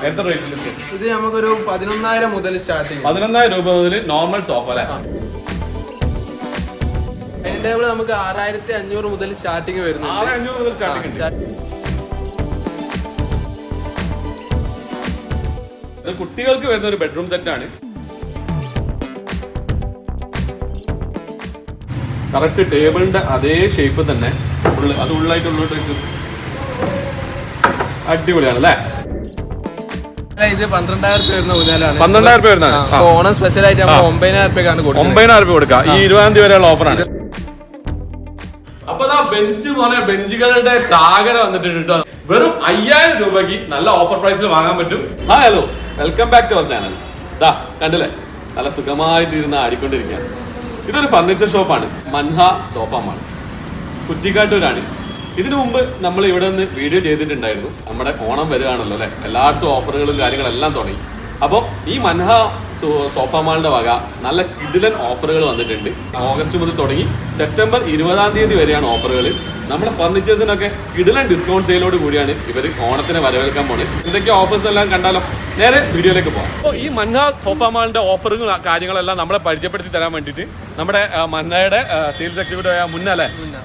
എത്ര റേറ്റിൽ? ഇത് നമുക്കൊരു 11,000 മുതൽ സ്റ്റാർട്ടിങ്. 11,000 രൂപ മുതൽ നോർമൽ സോഫ അല്ലേ? ഡൈനിങ് ടേബിൾ നമുക്ക് 6,500 മുതൽ സ്റ്റാർട്ടിങ് വരുന്നു. 6,500 മുതൽ സ്റ്റാർട്ടിങ് ഉണ്ട്. ഇത് കുട്ടികൾക്ക് വരുന്ന ഒരു ബെഡ്റൂം സെറ്റ് ആണ്. കറക്റ്റ് ടേബിളിന്റെ അതേ ഷേപ്പ് തന്നെ അത് ഉള്ളായിട്ട് ഉള്ളോട്ട് വെച്ചു. അടിപൊളിയാണ് അല്ലേ? ഇത് 12,000 രൂപ വരുന്ന ഊഞ്ഞാലാണ്. 12,000 രൂപ വരുന്നതാണ്. ഓണം സ്പെഷ്യൽ ആയിട്ട് 9,000 രൂപയ്ക്കാണ് കൊടുക്കുന്നത്. 9,000 രൂപ കൊടുക്കുക. ഈ 20,000 തീയതി വരെയുള്ള ഓഫറാണ്. അപ്പൊ ബെഞ്ചുകളുടെ ചാകര വന്നിട്ടുണ്ട് കേട്ടോ. വെറും 5,000 രൂപയ്ക്ക് നല്ല ഓഫർ പ്രൈസിൽ വാങ്ങാൻ പറ്റും. Hello, welcome back to our channel. കണ്ടില്ലേ, നല്ല സുഖമായിട്ട് ഇരുന്ന് ആടിക്കൊണ്ടിരിക്കുകയാണ്. ഇതൊരു ഫർണിച്ചർ ഷോപ്പാണ്, മൻഹ സോഫ മാൾ, കുറ്റിക്കാട്ടൂരാണ്. ഇതിനു മുമ്പ് നമ്മൾ ഇവിടെ നിന്ന് വീഡിയോ ചെയ്തിട്ടുണ്ടായിരുന്നു. നമ്മുടെ ഓണം വരികയാണല്ലോ അല്ലെ, എല്ലായിടത്തും ഓഫറുകളും കാര്യങ്ങളെല്ലാം തുടങ്ങി. അപ്പോൾ ഈ മൻഹ സോഫ മാളിന്റെ വക നല്ല കിടിലൻ ഓഫറുകൾ വന്നിട്ടുണ്ട്. ഓഗസ്റ്റ് മുതൽ തുടങ്ങി സെപ്റ്റംബർ 20-ാം തീയതി വരെയാണ് ഓഫറുകൾ. നമ്മുടെ ഫർണിച്ചേഴ്സിനൊക്കെ കിടിലൻ ഡിസ്കൗണ്ട് സെയിലോട് കൂടിയാണ് ഇവർ ഓണത്തിനെ വരവേൽക്കാൻ പോകുന്നത്. എന്തൊക്കെ ഓഫേഴ്സ് എല്ലാം കണ്ടാലോ, നേരെ വീഡിയോയിലേക്ക് പോകാം. അപ്പോൾ ഈ മൻഹ സോഫ മാളിന്റെ ഓഫറുകൾ കാര്യങ്ങളെല്ലാം നമ്മളെ പരിചയപ്പെടുത്തി തരാൻ വേണ്ടിയിട്ട് നമ്മുടെ മൻഹയുടെ സെയിൽസ് എക്സിക്യൂട്ടീവ് ആയ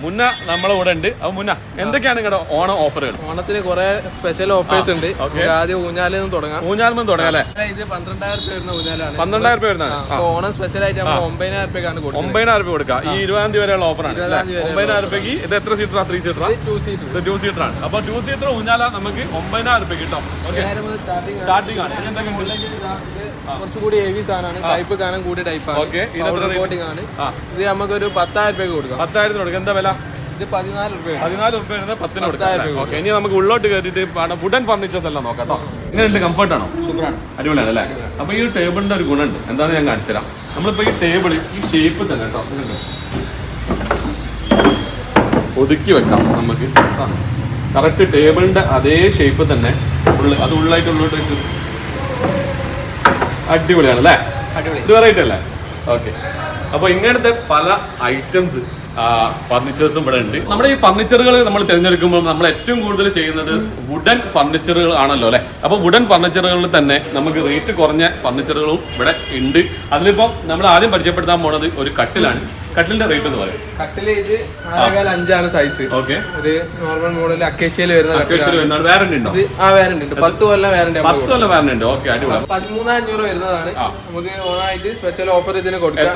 മുന്ന നമ്മളെ കൂടെ ഉണ്ട്. അപ്പോൾ മുന്ന, എന്തൊക്കെയാണ് നിങ്ങളുടെ ഓണം ഓഫറുകൾ? ഓണത്തിന് കുറെ സ്പെഷ്യൽ ഓഫേഴ്സ് ഉണ്ട്. ആദ്യം ഊഞ്ഞാലിൽ നിന്ന് തുടങ്ങാം അല്ലേ? ഇത് 12,000 രൂപ വരുന്ന ഊഞ്ഞാലാണ്. 12,000 രൂപ വരുന്നതാണ്. ഓണം സ്പെഷ്യൽ ആയിട്ട് 9,000 രൂപയ്ക്കാണ് കൊടുക്കുന്നത്. 9,000 രൂപ കൊടുക്കുക. ഈ 20-ാം തീയതി വരെയുള്ള ഓഫറാണ്. 9,000 രൂപയ്ക്ക്. ഇത് എത്ര സീറ്ററാ? 3 സീറ്ററാ? 2 സീറ്ററാണ്. അപ്പോൾ 2 സീറ്റർ ഊഞ്ഞാല നമുക്ക് 9,000 രൂപ കിട്ടും. സ്റ്റാർട്ടിംഗ് ആണ്. കുറച്ചുകൂടി ഹെവി സാധനമാണ്. ടൈപ്പ് കാണാൻ കൂടി ടൈപ്പാണ്. ഇത് നമുക്കൊരു 10,000 രൂപയ്ക്ക് കൊടുക്കാം. 10,000 കൊടുക്കാം. എന്താ വില? ഇത് 14 രൂപ. 14 രൂപ 10 കൊടുക്കാം. ഓക്കെ, ഇനി നമുക്ക് ഉള്ളോട്ട് കയറിയിട്ട് വുഡൻ ഫർണിച്ചേഴ്സ് എല്ലാം നോക്കാം കേട്ടോ. ഇങ്ങനെയുണ്ട്, കംഫർട്ടാണോ? സൂപ്പറാണ്, അടിപൊളിയാണ് അല്ലേ? അപ്പൊ ഈ ടേബിളിന്റെ ഒരു ഗുണമുണ്ട്. എന്താണെന്ന് ഞാൻ കാണിച്ചു തരാം. നമ്മളിപ്പോ ഈ ടേബിൾ ഈ ഷേപ്പ് തന്നെ കേട്ടോ ഒതുക്കി വെക്കാം. നമുക്ക് കറക്റ്റ് ടേബിളിന്റെ അതേ ഷേപ്പ് തന്നെ അത് ഉള്ളായിട്ട് ഉള്ളോട്ട് വെച്ചു. അടിപൊളിയാണ് അല്ലേ? ഇത് വെറൈറ്റി അല്ലേ? ഓക്കെ, അപ്പൊ ഇങ്ങനത്തെ പല ഐറ്റംസ് ഫർണിച്ചേഴ്സും ഇവിടെ ഉണ്ട്. നമ്മുടെ ഈ ഫർണിച്ചറുകൾ നമ്മൾ തിരഞ്ഞെടുക്കുമ്പോൾ നമ്മൾ ഏറ്റവും കൂടുതൽ ചെയ്യുന്നത് വുഡൻ ഫർണിച്ചറുകൾ ആണല്ലോ അല്ലെ? അപ്പൊ വുഡൻ ഫർണിച്ചറുകളിൽ തന്നെ നമുക്ക് റേറ്റ് കുറഞ്ഞ ഫർണിച്ചറുകളും ഇവിടെ ഉണ്ട്. അതിലിപ്പോ നമ്മൾ ആദ്യം പരിചയപ്പെടുത്താൻ പോണത് ഒരു കട്ടിലാണ്. കട്ടിലിന്റെ റേറ്റ് എന്ന് പറയും. കട്ടില് ഇത് 5 സൈസ്. ഓക്കെ, ഒരു നോർമൽ മോഡൽ അക്കേഷ്യയിൽ വരുന്ന വാറന്റി ഉണ്ടോ? വാറന്റി ഉണ്ട്. 10 കൊല്ലം വാറന്റി. 10 കൊല്ലം വാറന്റി ഉണ്ട്. ഓക്കെ, അടിപൊളി. 13,500 വരുന്നതാണ്. നമുക്ക് ഓണായിട്ട് സ്പെഷ്യൽ ഓഫർ ഇതിന് കൊടുക്കാം. ഒരു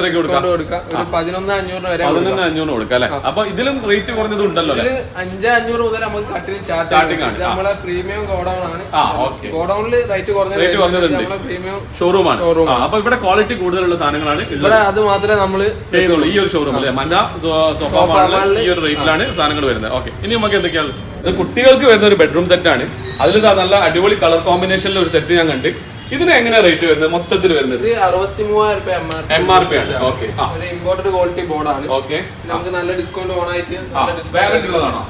11,500 വരെ 11,500 കൊടുക്കാം അല്ലെ? അപ്പൊ ഇതിലും റേറ്റ് കുറഞ്ഞത് ഉണ്ടല്ലോ. 5,500 മുതൽ നമുക്ക് കട്ടിൽ സ്റ്റാർട്ടിംഗ് ആണ്. നമ്മളെ പ്രീമിയം ഗോഡൌൺ ആണ്. ഗോഡൌണിൽ റേറ്റ് കുറഞ്ഞതുണ്ട്. പ്രീമിയം ഷോറൂം ആണ്. അപ്പൊ ഇവിടെ ക്വാളിറ്റി കൂടുതലുള്ള സാധനങ്ങളാണ് ഇവിടെ. അത് മാത്രമേ നമ്മൾ ചെയ്യുന്നുള്ളൂ ഈ ഒരു ഷോറൂം അല്ലെ? മൻഹ സോഫ മാളിൽ ഈ ഒരു റേറ്റിലാണ് സാധനങ്ങൾ വരുന്നത്. ഓക്കെ, ഇനി നമുക്ക് എന്തൊക്കെയാണ്? ഇത് കുട്ടികൾക്ക് വരുന്ന ഒരു ബെഡ്റൂം സെറ്റ് ആണ്. അതിൽ നല്ല അടിപൊളി കളർ കോമ്പിനേഷനിൽ ഒരു സെറ്റ് ഞാൻ കണ്ട്. ഇതിന് എങ്ങനെയാ റേറ്റ് വരുന്നത്? മൊത്തത്തിൽ വരുന്നത് 63,000 രൂപ MRP ആണ്. ഓക്കെ, ഒരു ഇമ്പോർട്ടഡ് ക്വാളിറ്റി ബോർഡാണ്. ഓക്കെ, നമുക്ക് നല്ല ഡിസ്കൗണ്ട് ഓണായിട്ട് വാറന്റി ഉള്ളതാണോ?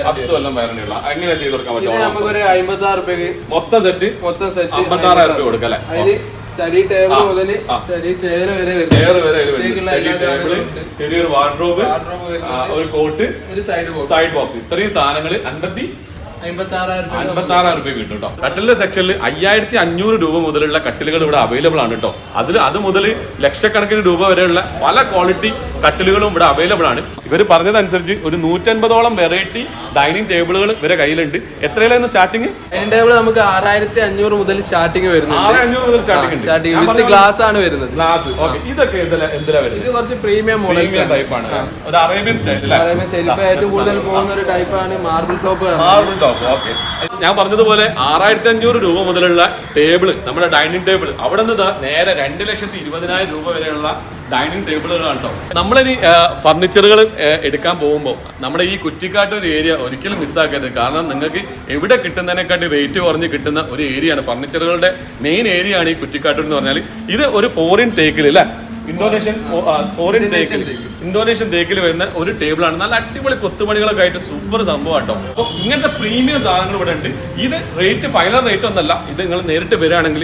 10 കൊല്ലം വാറന്റി ഉള്ള. എങ്ങനെ ചെയ്ത് കൊടുക്കാൻ പറ്റും? നമുക്ക് ഒരു 56 രൂപയ്ക്ക് മൊത്തം സെറ്റ് 56,000 രൂപ കൊടുക്കാം അല്ലെ? അതില് സ്റ്റഡി ടേബിൾ മുതൽ സ്റ്റഡി ചെയർ വരെ ചെറിയൊരു വാർഡ്രോബ്, ഒരു കോട്ട്, ഒരു സൈഡ് ബോക്സ്, ഇത്രയും സാധനങ്ങൾ 56,000 രൂപ കിട്ടും കേട്ടോ. കട്ടിലിന്റെ സെക്ഷനിൽ 5,500 രൂപ മുതലുള്ള കട്ടിലുകൾ ഇവിടെ അവൈലബിൾ ആണ് കേട്ടോ. അത് മുതൽ ലക്ഷക്കണക്കിന് രൂപ വരെയുള്ള പല ക്വാളിറ്റി കട്ടിലുകളും ഇവിടെ അവൈലബിൾ ആണ്. ഇവർ പറഞ്ഞതനുസരിച്ച് ഒരു 150ഓളം വെറൈറ്റി ഡൈനിങ് ടേബിളുകൾ ഇവരെ കയ്യിലുണ്ട്. എത്രയിലായിരുന്നു സ്റ്റാർട്ടിങ്? ഡൈനിങ് ടേബിൾ നമുക്ക് 6,500 മുതൽ സ്റ്റാർട്ടിംഗ് വരുന്നത്. 6,500 മുതൽ സ്റ്റാർട്ടിംഗ് വിത്ത് ഗ്ലാസ് ആണ് വരുന്നത്. ഗ്ലാസ്. ഓക്കെ, ഇതൊക്കെ എന്തിനാ വരുന്നത്? ഇത് കുറച്ച് പ്രീമിയം മോഡൽ ടൈപ്പ് ആണ്. ഒരു അറേബ്യൻ സ്റ്റൈൽ. അറേബ്യൻ സ്റ്റൈൽ ഇപ്പൊ ഏറ്റവും കൂടുതൽ പോകുന്ന ഒരു ടൈപ്പാണ് മാർബിൾ ടോപ്പ്. ഓക്കെ, ഞാൻ പറഞ്ഞതുപോലെ 6,500 രൂപ മുതലുള്ള ടേബിള്, നമ്മുടെ ഡൈനിങ് ടേബിൾ, അവിടെ നിന്ന് നേരെ 2,20,000 രൂപ വരെയുള്ള ഡൈനിങ് ടേബിളുകളാണ് കേട്ടോ. നമ്മളിനി ഫർണിച്ചറുകൾ എടുക്കാൻ പോകുമ്പോൾ നമ്മുടെ ഈ കുറ്റിക്കാട്ടൂർ ഏരിയ ഒരിക്കലും മിസ്സാക്കരുത്. കാരണം നിങ്ങൾക്ക് എവിടെ കിട്ടുന്നതിനെക്കാട്ടി റേറ്റ് കുറഞ്ഞ് കിട്ടുന്ന ഒരു ഏരിയയാണ്. ഫർണിച്ചറുകളുടെ മെയിൻ ഏരിയ ആണ് ഈ കുറ്റിക്കാട്ടൂർ എന്ന് പറഞ്ഞാൽ. ഇത് ഒരു ഫോറിൻ തേക്കിൽ അല്ലേ? ഇന്തോനേഷ്യൻ തേക്കിൽ വരുന്ന ഒരു ടേബിൾ ആണ്. നല്ല അടിപൊളി കൊത്തുപണികളൊക്കെ ആയിട്ട് സൂപ്പർ സംഭവം കേട്ടോ. അപ്പോൾ ഇങ്ങനത്തെ പ്രീമിയം സാധനങ്ങൾ ഇവിടെ ഉണ്ട്. ഇത് റേറ്റ് ഫൈനൽ റേറ്റ് ഒന്നല്ല. ഇത് നിങ്ങൾ നേരിട്ട് വരികയാണെങ്കിൽ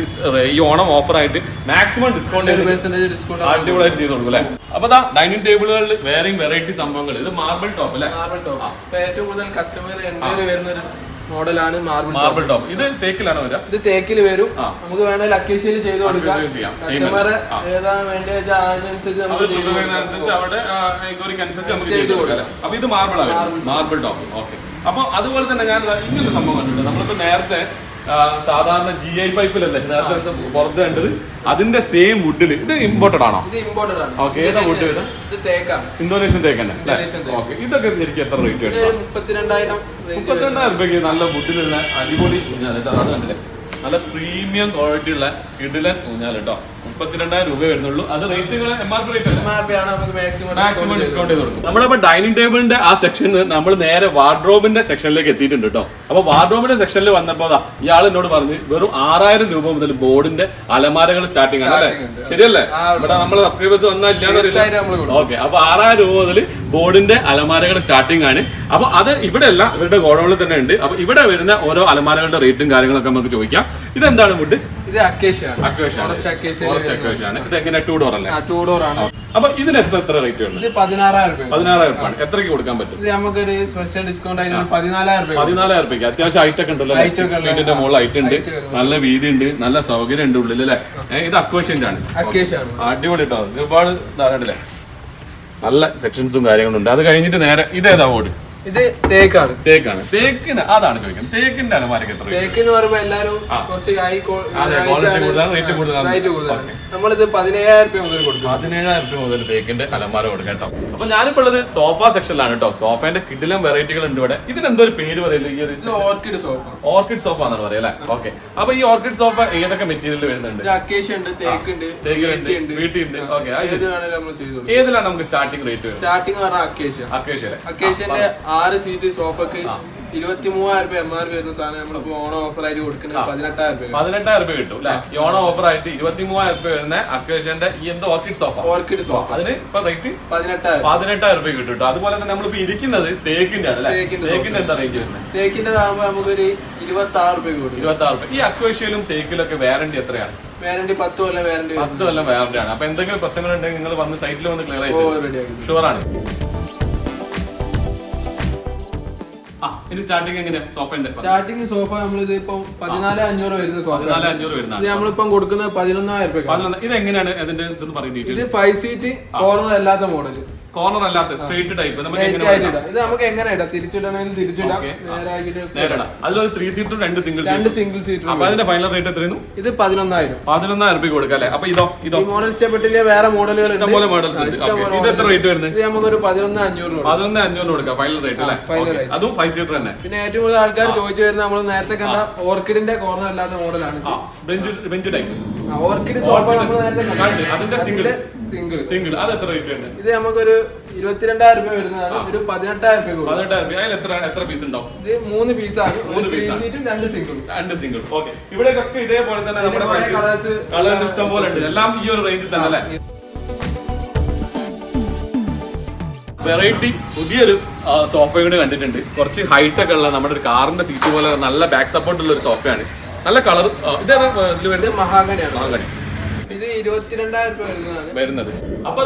ഈ ഓണം ഓഫറായിട്ട് മാക്സിമം ഡിസ്കൗണ്ട് അടിപൊളിയായിട്ട് ചെയ്ത് കൊടുക്കും അല്ലേ? അപ്പൊ ഡൈനിങ് ടേബിളുകളിൽ വേറെയും വെറൈറ്റി സംഭവങ്ങൾ. ഇത് മാർബിൾ ടോപ്പ് അല്ലേ? ഏറ്റവും കൂടുതൽ കസ്റ്റമർ വരുന്ന മോഡലാണ് മാർബിൾ ടോപ്പ്. ഇത് തേക്കിലാണ് വരിക? ഇത് തേക്കിൽ വരും. നമുക്ക് വേണമെങ്കിൽ അക്കേഷ്യയിൽ ചെയ്ത് കൊടുക്കാം. കസ്റ്റമർ ഏതാ വേണ്ടത് അതിനനുസരിച്ച് നമുക്ക് ചെയ്ത് കൊടുക്കാം. അപ്പൊ ഇത് മാർബിൾ ടോപ്പ്. ഓക്കെ. അപ്പൊ അതുപോലെ തന്നെ ഞാൻ ഇങ്ങനൊരു സംഭവം കണ്ടിട്ടുണ്ട്. നമ്മളിപ്പോ നേരത്തെ സാധാരണ GI പൈപ്പിലല്ലേ നേരത്തെ പുറത്ത് കണ്ടത്, അതിന്റെ സെയിം വുഡിൽ ഇത് ഇമ്പോർട്ടഡ് ആണോ? ഓക്കെ. ഏതാ വുഡ് വരുന്നത്? ഇന്തോനേഷ്യൻ തേക്കന്നെ. ഓക്കെ. ഇതൊക്കെ ശരിക്കും എത്ര റേറ്റ് വരും? 32,000 രൂപയ്ക്ക് നല്ല വുഡിലുള്ള അടിപൊളി ഊഞ്ഞാൽ. അത് കണ്ടില്ലേ, നല്ല പ്രീമിയം ക്വാളിറ്റി ഉള്ള ഇഡലൻ ഊഞ്ഞാൽ കേട്ടോ. 32,000 രൂപ വരുന്നുള്ളൂ. അത് റേറ്റുകൾ MRP റേറ്റ് മാക്സിമം ഡിസ്കൗണ്ട് ചെയ്ത് കൊടുക്കും. നമ്മളിപ്പോ ഡൈനിങ് ടേബിളിന്റെ ആ സെക്ഷനിൽ നമ്മൾ നേരെ വാർഡ്രോബിന്റെ സെക്ഷനിലേക്ക് എത്തിയിട്ടുണ്ട് കേട്ടോ. അപ്പൊ വാർഡ്രോബിന്റെ സെക്ഷനിൽ വന്നപ്പോ ഇയാൾ എന്നോട് പറഞ്ഞ് വെറും 6,000 രൂപ മുതൽ ബോർഡിന്റെ അലമാരകൾ സ്റ്റാർട്ടിംഗ് ആണ് അല്ലേ? ശരിയല്ലേ? ഇവിടെ നമ്മള് സബ്സ്ക്രൈബേഴ്സ് വന്നാൽ ഇല്ലാന്നറിയില്ല. ഓക്കെ. അപ്പൊ 6,000 രൂപ മുതൽ ബോർഡിന്റെ അലമാരകൾ സ്റ്റാർട്ടിംഗ് ആണ്. അപ്പൊ അത് ഇവിടെ അല്ല, ഇവരുടെ ഗോഡൌണിൽ തന്നെ ഉണ്ട്. അപ്പൊ ഇവിടെ വരുന്ന ഓരോ അലമാരകളുടെ റേറ്റും കാര്യങ്ങളൊക്കെ നമുക്ക് ചോദിക്കാം. ഇതെന്താണ് വുഡ്? ഇത് അക്കേഷ്യ ആണ്. ഇത് എങ്ങനെ 2 ഡോർ അല്ലേ? 2 ഡോർ ആണ്. അപ്പൊ ഇതിന് എത്ര റേറ്റ് ഉണ്ട്? ഇത് 16,000 രൂപ. 16,000 രൂപ. എത്രയ്ക്ക് കൊടുക്കാൻ പറ്റും? ഇത് നമുക്കൊരു സ്പെഷ്യൽ ഡിസ്കൗണ്ട് ആയിട്ട് 14,000 രൂപ. 14,000 രൂപയ്ക്ക് അത്യാവശ്യം ഹൈറ്റൊക്കെ ഉണ്ടല്ലോ. സ്ട്രീറ്റിന്റെ മുകളിൽ ഹൈറ്റ് ഉണ്ട്, നല്ല വീതി ഉണ്ട്, നല്ല സൗകര്യം ഉണ്ട് ഉള്ളിൽ അല്ലേ? ഇത് അക്വേഷ്യന്റ് ആണ്. അടിപൊളി കേട്ടോ. ഒരുപാട് ധാരാളല്ലേ, നല്ല സെക്ഷൻസും കാര്യങ്ങളും ഉണ്ട്. അത് കഴിഞ്ഞിട്ട് നേരെ ഇതേതാ ബോർഡ്? ഇത് തേക്കാണ്. തേക്കിന് അതാണ് ചോദിക്കുന്നത്. തേക്കിന്റെ അലമാരക്ക് എത്ര? തേക്കെന്ന് പറയുമ്പോ എല്ലാരും കുറച്ച് റേറ്റ് കൂടുതലാണ്. നമ്മളിത് 17,000 രൂപ മുതൽ കൊടുക്കും. 17,000 രൂപ മുതൽ തേക്കിന്റെ അലമാര കൊടുക്കാം കേട്ടോ. അപ്പൊ ഞാനിപ്പോ ഉള്ളത് സോഫ സെക്ഷനിലാണ് കേട്ടോ. സോഫേന്റെ കിടിലം വെറൈറ്റികൾ ഉണ്ട് ഇവിടെ. ഇതിനെന്തോ ഒരു പേര് പറയല്ലോ? ഈ ഒരു ഓർക്കിഡ് സോഫ എന്നാണ് പറയാ അല്ലേ? ഓക്കെ. അപ്പൊ ഈ ഓർക്കിഡ് സോഫ ഏതൊക്കെ മെറ്റീരിയൽ വരുന്നുണ്ട്? അക്കേഷ്യ, തേക്കുണ്ട്, വീട്ടിണ്ട്. ഓക്കെ. ഏതിലാണ് നമുക്ക് സ്റ്റാർട്ടിംഗ് റേറ്റ്? സ്റ്റാർട്ടിംഗ് പറഞ്ഞാൽ അക്കേഷ്യന്റെ 6 സീറ്റ് സോഫക്ക് 23,000 രൂപ MRP വരുന്ന സാധനം നമ്മളിപ്പോ ഓണം ഓഫർ ആയിട്ട് കൊടുക്കുന്നത് 18,000 രൂപ കിട്ടും അല്ലെ? ഈ ഓണം ഓഫർ ആയിട്ട് 23,000 രൂപ വരുന്ന അക്കേഷ്യന്റെ ഈ എന്തോ ഓർക്കിഡ് സോഫ അതിന് ഇപ്പൊ റേറ്റ് 18,000 രൂപ കിട്ടും. അതുപോലെ തന്നെ നമ്മളിപ്പോ ഇരിക്കുന്നത് തേക്കിന്റെ ആണ് അല്ലെ? തേക്കിന്റെ എന്താ റേറ്റ് വരുന്നത്? തേക്കിന്റെ ആകുമ്പോ നമുക്കൊരു 26,000 രൂപ കൊടുക്കും. 26,000 രൂപ. ഈ അക്വേഷ്യയിലും തേക്കിലൊക്കെ വാറന്റി എത്രയാണ്? വാറന്റി 10 കൊല്ലം വാറന്റി. 10 കൊല്ലം വാറന്റി ആണ്. അപ്പൊ എന്തെങ്കിലും പ്രശ്നങ്ങൾ ഉണ്ടെങ്കിൽ നിങ്ങൾ വന്ന് സൈറ്റിൽ വന്ന് ക്ലിയർ ആയിട്ട് ഷുവർ ആണ്. സ്റ്റാർട്ടിംഗ് സോഫ നമ്മളിത് ഇപ്പൊ 14,500 വരുന്ന സോഫ. 14,500 വരുന്നത് നമ്മളിപ്പം കൊടുക്കുന്നത് 11,000 രൂപ. ഇത് എങ്ങനെയാണ് ഇതിന്റെ ഇതെന്ന് പറയുന്നത്? ഇത് 5 സീറ്റ് കോർണർ അല്ലാത്ത മോഡൽ. കോർണർ അല്ലാത്ത സ്ട്രേറ്റ് ടൈപ്പ്. ഇത് നമുക്ക് എങ്ങനെ ഇടാം? തിരിച്ചിടണമെങ്കിൽ തിരിച്ചിടാം, നേരിടാം. അതിലൊരു 3 സീറ്റും 2 സിംഗിൾ സീറ്റും. അപ്പൊ അതിന്റെ ഫൈനൽ റേറ്റ് എത്രയാണ്? ഇത് 11,000 രൂപ കൊടുക്കാം അല്ലേ? അപ്പൊ ഇതോ മോഡൽ ഇഷ്ടപ്പെട്ടില്ല, വേറെ മോഡലുകൾ ഇഷ്ടംപോലെ മോഡൽസ് ഉണ്ട്. ഇത് എത്ര റേറ്റ് വരുന്നത്? ഇത് നമുക്കൊരു 11,500 കൊടുക്കാം ഫൈനൽ റേറ്റ് അല്ലേ? അതും 5 സീറ്റർ തന്നെ. പിന്നെ ഏറ്റവും കൂടുതൽ ആൾക്കാർ ചോദിച്ചു വരുന്നത് നമ്മൾ നേരത്തെ കണ്ട ഓർക്കിഡിന്റെ കോർണർ അല്ലാത്ത മോഡലാണ്. ബെഞ്ച് ടൈപ്പ് ഓർക്കിഡ് സോഫ നമ്മൾ നേരത്തെ അതിന്റെ സിംഗിൾ. അത് എത്ര റേറ്റ് വരുന്നത്? ഇത് നമുക്കൊരു 22,000 രൂപ വരുന്നതാണ്. ഒരു 18,000 രൂപ. 18,000 രൂപ. എത്ര പീസ് ഉണ്ടാവും? ഇത് 3 പീസാണ്. 3 സീറ്റും 2 സിംഗിൾ. ഓക്കെ. ഇവിടെയൊക്കെ ഇതേപോലെ തന്നെ നമ്മുടെ കളേഴ്സ് ഇഷ്ടം പോലെ ഉണ്ട്. എല്ലാം ഈ ഒരു റേഞ്ചിൽ തന്നെ അല്ലേ? വെറൈറ്റി പുതിയൊരു സോഫ കൂടെ കണ്ടിട്ടുണ്ട്. കുറച്ച് ഹൈറ്റ് ഒക്കെ ഉള്ള നമ്മുടെ ഒരു കാറിന്റെ സീറ്റ് പോലെ നല്ല ബാക്ക് സപ്പോർട്ട് ഉള്ള ഒരു സോഫയാണ്. നല്ല കളർ. ഇതേതാ? മഹാഗണി. ഇത് 22,000 രൂപ വരുന്നത്. അപ്പൊ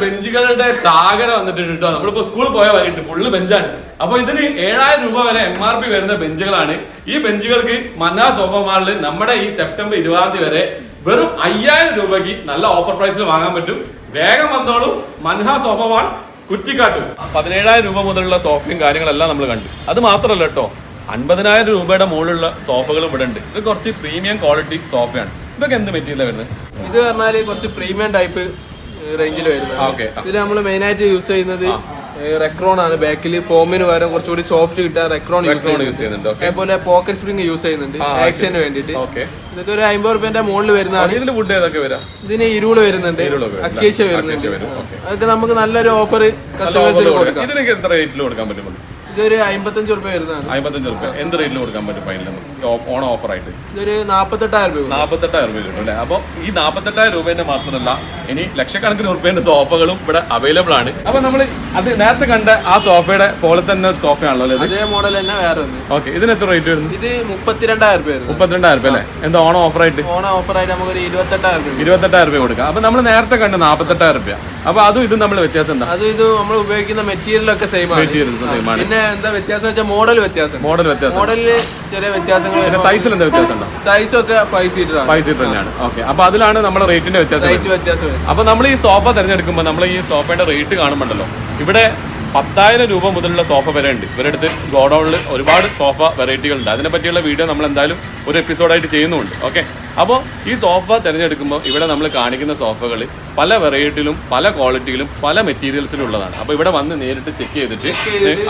ബെഞ്ചുകളുടെ ചാകര വന്നിട്ടുണ്ട് കേട്ടോ. നമ്മളിപ്പോ സ്കൂളിൽ പോയ വരെയുണ്ട്, ഫുള്ള് ബെഞ്ചാണ്. അപ്പൊ ഇതിന് 7,000 രൂപ വരെ MRP വരുന്ന ബെഞ്ചുകളാണ്. ഈ ബെഞ്ചുകൾക്ക് മന്ന സോഫ മാളിൽ നമ്മുടെ ഈ സെപ്റ്റംബർ 20 വരെ വെറും 5,000 രൂപയ്ക്ക് നല്ല ഓഫർ പ്രൈസിൽ വാങ്ങാൻ പറ്റും. വേഗം വന്നോളൂ. Manha sofa mall കുറ്റിക്കാട്ടും. 17,000 രൂപ മുതലുള്ള സോഫയും കാര്യങ്ങളെല്ലാം നമ്മൾ കണ്ടു. അത് മാത്രമല്ല കേട്ടോ, 50,000 രൂപയുടെ മുകളിലുള്ള സോഫകളും ഇവിടെ ഉണ്ട്. ഇത് കുറച്ച് പ്രീമിയം ക്വാളിറ്റി സോഫയാണ്. ഇതൊക്കെ എന്ത് മെറ്റീരിയലാണ് വരുന്നത്? ഇത് പറഞ്ഞാല് കുറച്ച് പ്രീമിയം ടൈപ്പ് റേഞ്ചിൽ വരുന്നത്. ഇതിൽ നമ്മൾ മെയിൻ ആയിട്ട് യൂസ് ചെയ്യുന്നത് റെക്രോൺ ആണ്. ബാക്കിൽ ഫോമിന് പകരം കുറച്ചുകൂടി സോഫ്റ്റ് കിട്ടാൻ റെക്രോൺ യൂസ് ചെയ്യുന്നുണ്ട്. അതേപോലെ പോക്കറ്റ് സ്പ്രിംഗ് യൂസ് ചെയ്യുന്നുണ്ട് ആക്ഷന് വേണ്ടിട്ട്. ഇതൊക്കെ ഒരു 50 രൂപയുടെ മുകളിൽ വരുന്നതാണ്. ഇതിന് ഇരുള് വരുന്നുണ്ട്, അക്കേഷ്യ വരുന്നുണ്ട്. അതൊക്കെ നമുക്ക് നല്ലൊരു ഓഫർ കസ്റ്റമേഴ്സിന് കൊടുക്കാം. ഇതൊരു 55 രൂപ വരുന്നതാണ്. 55 രൂപ. എന്ത് റേറ്റിൽ കൊടുക്കാൻ പറ്റും ഫൈനൽ ഓണം ഓഫർ ആയിട്ട്? ഇതൊരു 48,000 രൂപ. 48,000 രൂപ കിട്ടും അല്ലേ? അപ്പൊ ഈ 48,000 രൂപേന്റെ മാത്രമല്ല, ഇനി ലക്ഷക്കണക്കിന് രൂപേന്റെ സോഫകളും ഇവിടെ അവൈലബിൾ ആണ്. അപ്പൊ നമ്മൾ അത് നേരത്തെ കണ്ട ആ സോഫയുടെ പോലെ തന്നെ ഒരു സോഫയാണല്ലോ? അതേ മോഡൽ തന്നെ വേറെ. ഓക്കെ. ഇതിന് എത്ര റേറ്റ് വരുന്നു? ഇത് 32,000 രൂപ. 32,000 രൂപ അല്ലേ? എന്താ ഓണം ഓഫർ ആയിട്ട്? ഓണം ഓഫർ ആയിട്ട് നമുക്ക് 28,000 രൂപ. 28,000 രൂപ കൊടുക്കാം. അപ്പൊ നമ്മൾ നേരത്തെ കണ്ട 48,000 രൂപ. അപ്പൊ അതും ഇതും നമ്മൾ വ്യത്യാസം എന്താ? അതും ഇത് നമ്മൾ ഉപയോഗിക്കുന്ന മെറ്റീരിയൽ ഒക്കെ സെയിം ആണ്. പിന്നെ എന്താ വ്യത്യാസം വെച്ചാൽ മോഡൽ വ്യത്യാസം. മോഡലില് ചെറിയ വ്യത്യാസങ്ങൾ. സൈസിൽ എന്താ വ്യത്യാസം ഉണ്ടോ? സൈസ് ഒക്കെ 5 സീറ്റർ ആണ്. 5 സീറ്റർ തന്നെയാണ്. ഓക്കെ. അപ്പൊ അതിലാണ് നമ്മുടെ റേറ്റിന്റെ വ്യത്യാസം. അപ്പൊ നമ്മൾ ഈ സോഫ തിരഞ്ഞെടുക്കുമ്പോൾ നമ്മൾ ഈ സോഫയുടെ റേറ്റ് കാണുമ്പോണ്ടല്ലോ, ഇവിടെ 10,000 രൂപ മുതലുള്ള സോഫ വരെ ഉണ്ട്. ഇവരുടെ അടുത്ത് ഗോഡൌണിൽ ഒരുപാട് സോഫ വെറൈറ്റികളുണ്ട്. അതിനെ പറ്റിയുള്ള വീഡിയോ നമ്മൾ എന്തായാലും ഒരു എപ്പിസോഡായിട്ട് ചെയ്യുന്നുണ്ട്. ഓക്കെ. അപ്പോൾ ഈ സോഫ തിരഞ്ഞെടുക്കുമ്പോൾ ഇവിടെ നമ്മൾ കാണിക്കുന്ന സോഫകൾ പല വെറൈറ്റിയിലും പല ക്വാളിറ്റിയിലും പല മെറ്റീരിയൽസിലും ഉള്ളതാണ്. അപ്പോൾ ഇവിടെ വന്ന് നേരിട്ട് ചെക്ക് ചെയ്തിട്ട്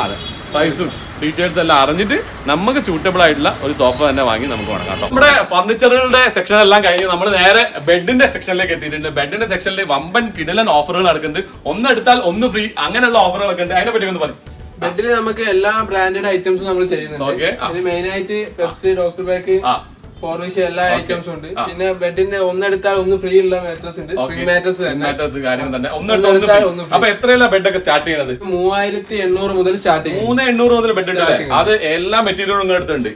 അതെ പ്രൈസും ഡീറ്റെയിൽസ് എല്ലാം അറിഞ്ഞിട്ട് നമുക്ക് സൂട്ടബിൾ ആയിട്ടുള്ള ഒരു സോഫ തന്നെ വാങ്ങി നമുക്ക് വേണം കേട്ടോ. നമ്മുടെ ഫർണിച്ചറുകളുടെ സെക്ഷൻ എല്ലാം കഴിഞ്ഞ് നമ്മൾ നേരെ ബെഡിന്റെ സെക്ഷനിലേക്ക് എത്തിയിട്ടുണ്ട്. ബെഡിന്റെ സെക്ഷനിൽ വമ്പൻ കിടിലൻ ഓഫറുകൾ നടക്കുന്നുണ്ട്. ഒന്നെടുത്താൽ ഒന്ന് ഫ്രീ, അങ്ങനെയുള്ള ഓഫറുകളൊക്കെ ഉണ്ട്. അതിനെ പറ്റി ഒന്ന് പറയും. ബെഡിൽ നമുക്ക് എല്ലാ ബ്രാൻഡഡ് ഐറ്റംസും നമ്മൾ ചെയ്യുന്നുണ്ട്. മെയിൻ ആയിട്ട് പെപ്സി, ഡോക്ടർ ബാക്ക്, ഫോർവിഷ് എല്ലാ ഐറ്റംസും ഉണ്ട്. പിന്നെ ബെഡിന്റെ ഒന്നെടുത്താൽ ഒന്ന് ഫ്രീ ഉള്ള മാട്രസ് ഉണ്ട്. സ്പ്രിംഗ് മാട്രസ് കാര്യം തന്നെ. അപ്പൊ എത്രയുള്ള ബെഡൊക്കെ സ്റ്റാർട്ട് ചെയ്യുന്നത്? 3,800 മുതൽ സ്റ്റാർട്ട് ചെയ്യും. 3,800 മുതൽ ബെഡ് ഉണ്ട്. അത് എല്ലാ മെറ്റീരിയലും എടുത്തുണ്ട്.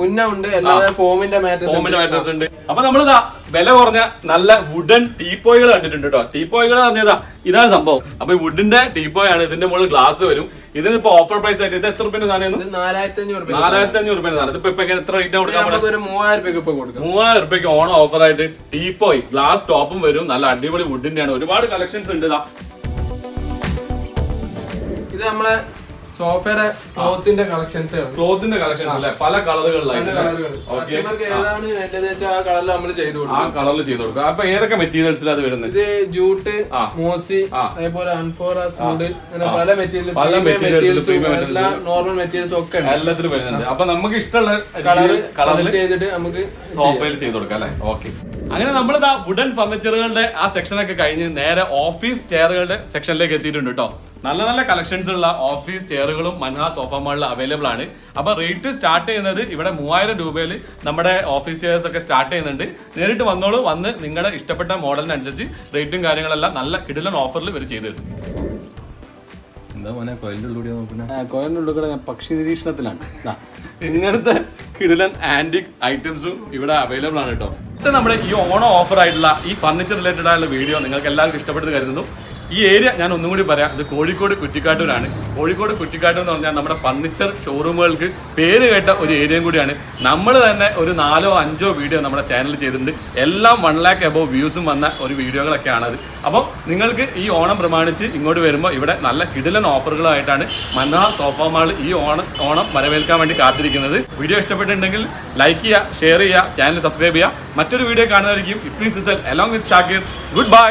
ഉന്ന ഉണ്ട്, അല്ലാതെ ഫോമിന്റെ മാട്രസ് ഉണ്ട്. അപ്പൊ നമ്മളിതാ വില കുറഞ്ഞ നല്ല വുഡൻ ടീപ്പോയികൾ കണ്ടിട്ടുണ്ട് കേട്ടോ. ടീപ്പോയികൾ പറഞ്ഞതാ ഇതാണ് സംഭവം. അപ്പൊ ഈ വുഡിന്റെ ടീപ്പോയ് ആണ്. ഇതിന്റെ മുകളിൽ ഗ്ലാസ് വരും. ഇതിനിപ്പോ ഓഫർ പ്രൈസ് ആയിട്ട് ഇത് എത്ര രൂപ സാധനം? 4,500 രൂപ സാധനം. ഇതിപ്പോ എത്ര റേറ്റ് കൊടുക്കാൻ? 3,000 രൂപയ്ക്ക് ഓണം ഓഫർ ആയിട്ട് ടീപ്പോയ് ഗ്ലാസ് ടോപ്പും വരും. നല്ല അടിപൊളി വുഡിന്റെ ആണ്. ഒരുപാട് കളക്ഷൻസ് ഉണ്ട്. ഇത് നമ്മളെ സോഫയുടെ ക്ലോത്തിന്റെ കളക്ഷൻസ് അല്ലേ? പല കളറുകളിലായിട്ട് ഏതാണ് വേണ്ടത് വെച്ചാൽ ആ കളറിൽ നമ്മൾ ചെയ്തു കൊടുക്കും. അപ്പൊ ഏതൊക്കെ മെറ്റീരിയൽസിൽ അത് വരുന്നത്? ഇത് ജൂട്ട്, മോസി, അതേപോലെ അൻഫോറ, സ്മൂഡ്, അങ്ങനെ പല മെറ്റീരിയൽസും നോർമൽ മെറ്റീരിയൽസും ഒക്കെ എല്ലാത്തിലും വരുന്നുണ്ട്. അപ്പൊ നമുക്ക് ഇഷ്ടമുള്ള കളർ ചെയ്തിട്ട് നമുക്ക് സോഫയിൽ ചെയ്ത് കൊടുക്കാം അല്ലെ? ഓക്കെ. അങ്ങനെ നമ്മളിതാ വുഡൻ ഫർണിച്ചറുകളുടെ ആ സെക്ഷനൊക്കെ കഴിഞ്ഞ് നേരെ ഓഫീസ് ചെയറുകളുടെ സെക്ഷനിലേക്ക് എത്തിയിട്ടുണ്ട് കേട്ടോ. നല്ല നല്ല കളക്ഷൻസ് ഉള്ള ഓഫീസ് ചെയറുകളും മൻഹ സോഫ മാളിൽ അവൈലബിൾ ആണ്. അപ്പൊ റേറ്റ് സ്റ്റാർട്ട് ചെയ്യുന്നത് ഇവിടെ 3,000 രൂപയിൽ നമ്മുടെ ഓഫീസ് ചെയർസ് ഒക്കെ സ്റ്റാർട്ട് ചെയ്യുന്നുണ്ട്. നേരിട്ട് വന്നോളൂ. വന്ന് നിങ്ങളുടെ ഇഷ്ടപ്പെട്ട മോഡലിനനുസരിച്ച് റേറ്റും കാര്യങ്ങളെല്ലാം നല്ല കിടിലൻ ഓഫറിൽ ഇവർ ചെയ്തു തരും. എന്താ മോനെ കോയിലിന്റെ ഉള്ളിൽ കൂടെ പക്ഷി നിരീക്ഷണത്തിലാണ്. ഇങ്ങനത്തെ കിടിലൻ ആന്റിക് ഐറ്റംസും ഇവിടെ അവൈലബിൾ ആണ് കേട്ടോ. നമ്മുടെ ഈ ഓണം ഓഫർ ആയിട്ടുള്ള ഈ ഫർണിച്ചർ റിലേറ്റഡ് ആയിട്ടുള്ള വീഡിയോ നിങ്ങൾക്ക് എല്ലാവർക്കും ഇഷ്ടപ്പെട്ടെന്ന് കരുതുന്നു. ഈ ഏരിയ ഞാൻ ഒന്നും കൂടി പറയാം, ഇത് കോഴിക്കോട് കുറ്റിക്കാട്ടൂരാണ്. കോഴിക്കോട് കുറ്റിക്കാട്ടൂർ എന്ന് പറഞ്ഞാൽ നമ്മുടെ ഫർണിച്ചർ ഷോറൂമുകൾക്ക് പേര് കേട്ട ഒരു ഏരിയയും കൂടിയാണ്. നമ്മൾ തന്നെ ഒരു 4-5 വീഡിയോ നമ്മുടെ ചാനലിൽ ചെയ്തിട്ടുണ്ട്. എല്ലാം 1 lakh above വ്യൂസും വന്ന ഒരു വീഡിയോകളൊക്കെയാണത്. അപ്പോൾ നിങ്ങൾക്ക് ഈ ഓണം പ്രമാണിച്ച് ഇങ്ങോട്ട് വരുമ്പോൾ ഇവിടെ നല്ല കിടിലൻ ഓഫറുകളായിട്ടാണ് മൻഹ സോഫ മാൾ ഈ ഓണം വരവേൽക്കാൻ വേണ്ടി കാത്തിരിക്കുന്നത്. വീഡിയോ ഇഷ്ടപ്പെട്ടിട്ടുണ്ടെങ്കിൽ ലൈക്ക് ചെയ്യുക, ഷെയർ ചെയ്യുക, ചാനൽ സബ്സ്ക്രൈബ് ചെയ്യുക. മറ്റൊരു വീഡിയോ കാണുന്നതായിരിക്കും. It's me Sisal along with Shakir. Good by.